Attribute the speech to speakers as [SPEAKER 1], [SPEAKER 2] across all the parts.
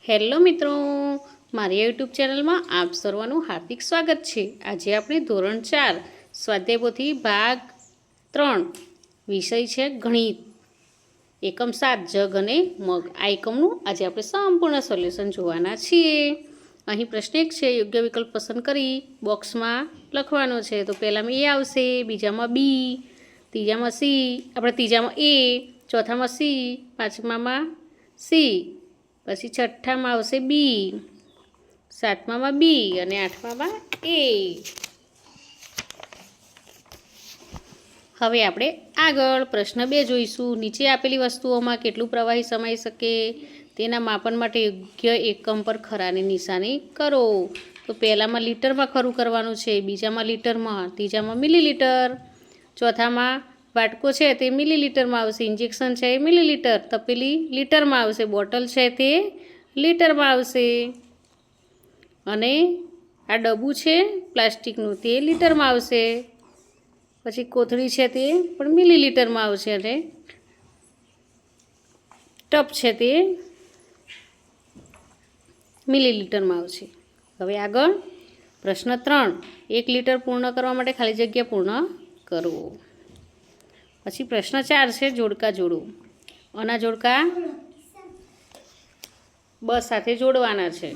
[SPEAKER 1] Hello મિત્રો, મારી YouTube ચેનલમાં આપ સર્વનું હાર્દિક સ્વાગત છે। આજે આપણે ધોરણ 4 સ્વાધ્યાય પોથી ભાગ 3 વિષય છે ગણિત, એકમ 7 જગ અને મગ। આ એકમનું આજે આપણે સંપૂર્ણ સોલ્યુશન જોવાના છીએ। અહીં પ્રશ્ન 1 છે, યોગ્ય વિકલ્પ પસંદ કરી બોક્સમાં લખવાનો છે। તો પહેલામાં એ આવશે, બીજામાં બી, ત્રીજામાં સી, આપણે ત્રીજામાં એ, ચોથામાં સી, પાંચમામાં સી, પછી છઠ્ઠામાં આવશે બી, સાતમામાં બી અને આઠમામાં એ। હવે આપણે આગળ પ્રશ્ન 2 જોઈશું। નીચે આપેલી વસ્તુઓમાં કેટલું પ્રવાહી સમાઈ શકે તેના માપન માટે યોગ્ય એકમ પર ખરાની નિશાની કરો। તો પહેલામાં લીટરમાં ખરું કરવાનું છે, બીજામાં લીટરમાં, ત્રીજામાં મિલીલીટર, ચોથામાં વાટકો છે તે મિલીલીટરમાં આવશે, ઇન્જેક્શન છે એ મિલીલીટર, તપેલી લીટરમાં આવશે, બોટલ છે તે લીટરમાં આવશે, અને આ ડબ્બું છે પ્લાસ્ટિકનું તે લીટરમાં આવશે, પછી કોથળી છે તે પણ મિલીલીટરમાં આવશે, અને ટપ છે તે મિલીલીટરમાં આવશે। હવે આગળ પ્રશ્ન 3, 1 લીટર પૂર્ણ કરવા માટે ખાલી જગ્યા પૂર્ણ કરો। પછી પ્રશ્ન 4 છે, જોડકા જોડો। આના જોડકા બસ સાથે જોડવાના છે।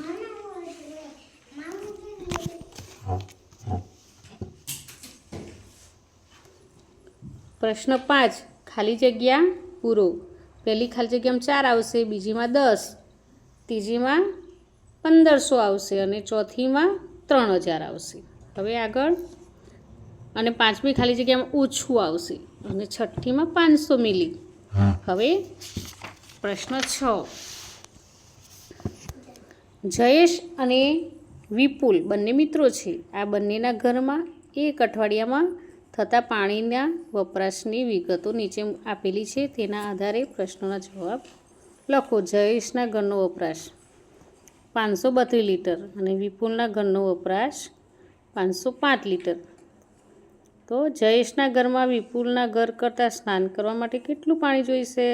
[SPEAKER 1] પ્રશ્ન 5, ખાલી જગ્યા પૂરો। પહેલી ખાલી જગ્યામાં 4 આવશે, બીજીમાં 10, ત્રીજીમાં 1500 આવશે અને ચોથીમાં 3000 આવશે। હવે આગળ, અને પાંચમી ખાલી જગ્યામાં ઓછું આવશે અને છઠ્ઠીમાં 500 મિલી। હવે પ્રશ્ન 6, જયેશ અને વિપુલ બંને મિત્રો છે। આ બંનેના ઘરમાં એક અઠવાડિયામાં થતા પાણીના વપરાશની વિગતો નીચે આપેલી છે, તેના આધારે પ્રશ્નોના જવાબ લખો। જયેશના ઘરનો વપરાશ 532 લીટર અને વિપુલના ઘરનો વપરાશ 505 લીટર। તો જયેશના ઘરમાં વિપુલના ઘર કરતાં સ્નાન કરવા માટે કેટલું પાણી જોઈશે?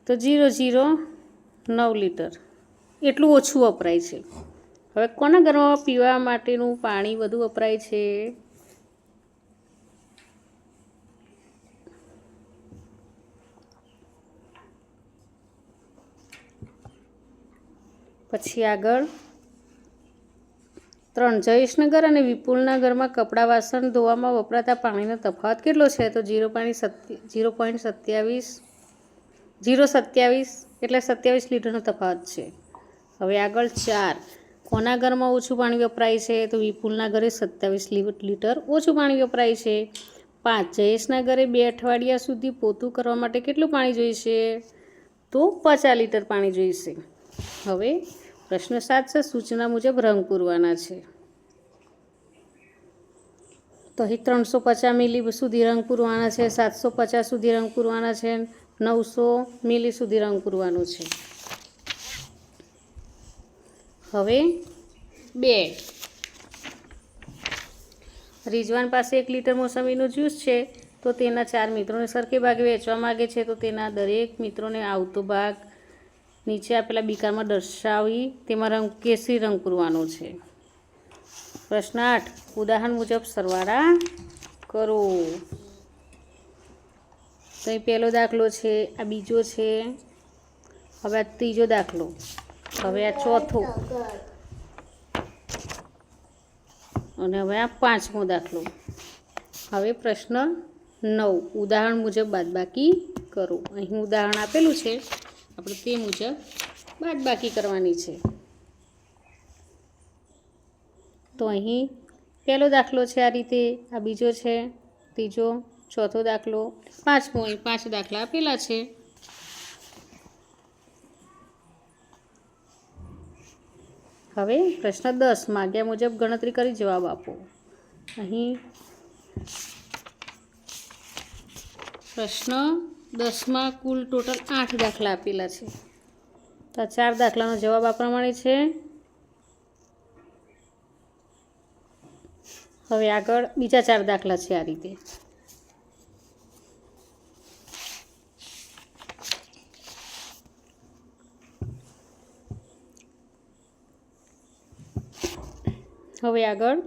[SPEAKER 1] તો 0.09 લીટર, એટલું ઓછું વપરાય છે। હવે કોના ઘરમાં પીવા માટેનું પાણી વધુ વપરાય છે? પછી આગળ 3, જયેશના ઘર અને વિપુલના ઘરમાં કપડાં વાસણ ધોવામાં વપરાતા પાણીનો તફાવત કેટલો છે? તો 0.27 એટલે 27 લીટરનો તફાવત છે। હવે આગળ 4, કોના ઘરમાં ઓછું પાણી વપરાય છે? તો વિપુલના ઘરે 27 લીટર ઓછું પાણી વપરાય છે। 5, જયેશના ઘરે 2 અઠવાડિયા સુધી પોતું કરવા માટે કેટલું પાણી જોઈશે? તો 50 લીટર પાણી જોઈશે। હવે પ્રશ્ન 7 છે, સૂચના મુજબ રંગ પૂરવાના છે। તો અહીં 350 મિલી સુધી રંગ પૂરવાના છે, 750 સુધી રંગ પૂરવાના છે, 900 મિલી સુધી રંગ પૂરવાનું છે। હવે 2, રિઝવાન પાસે 1 લીટર મોસંબીનું જ્યુસ છે, તો તેના 4 મિત્રોને સરખે ભાગે વેચવા માગે છે, તો તેના દરેક મિત્રોને આવતો ભાગ નીચે આપેલા બીકારમાં દર્શાવી તેમાં કેસરી રંગ પૂરવાનો છે। પ્રશ્ન 8, ઉદાહરણ મુજબ સરવાળા કરો। તો અહીં પહેલો દાખલો છે, આ બીજો છે, હવે આ ત્રીજો દાખલો, હવે આ ચોથો, અને હવે આ 5મો દાખલો। હવે પ્રશ્ન 9, ઉદાહરણ મુજબ બાદબાકી કરો। અહીં ઉદાહરણ આપેલું છે, આપણે તે મુજબ બાદબાકી કરવાની છે। તો અહીં પહેલો દાખલો છે આ રીતે, આ બીજો છે, ત્રીજો, ચોથો દાખલો, 5મો, અહીં 5 દાખલા આપેલા છે। હવે પ્રશ્ન 10, માગ્યા મુજબ ગણતરી કરી જવાબ આપો। અહીં પ્રશ્ન 10માં કુલ ટોટલ 8 દાખલા આપેલા છે, તો આ 4 દાખલાનો જવાબ આ પ્રમાણે છે। હવે આગળ બીજા 4 દાખલા છે આ રીતે। હવે આગળ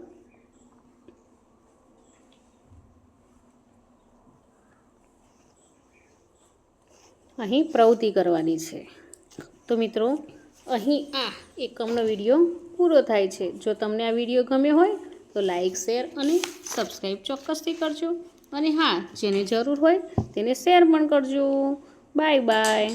[SPEAKER 1] અહીં પ્રવૃત્તિ કરવાની છે. તો મિત્રો અહીં આ એકમનો વિડીયો પૂરો થાય છે. જો તમને આ વિડીયો ગમ્યો હોય તો લાઈક, શેર અને સબસ્ક્રાઈબ ચોક્કસથી કરજો. અને હા, જેને જરૂર હોય તેને શેર પણ કરજો. Bye bye.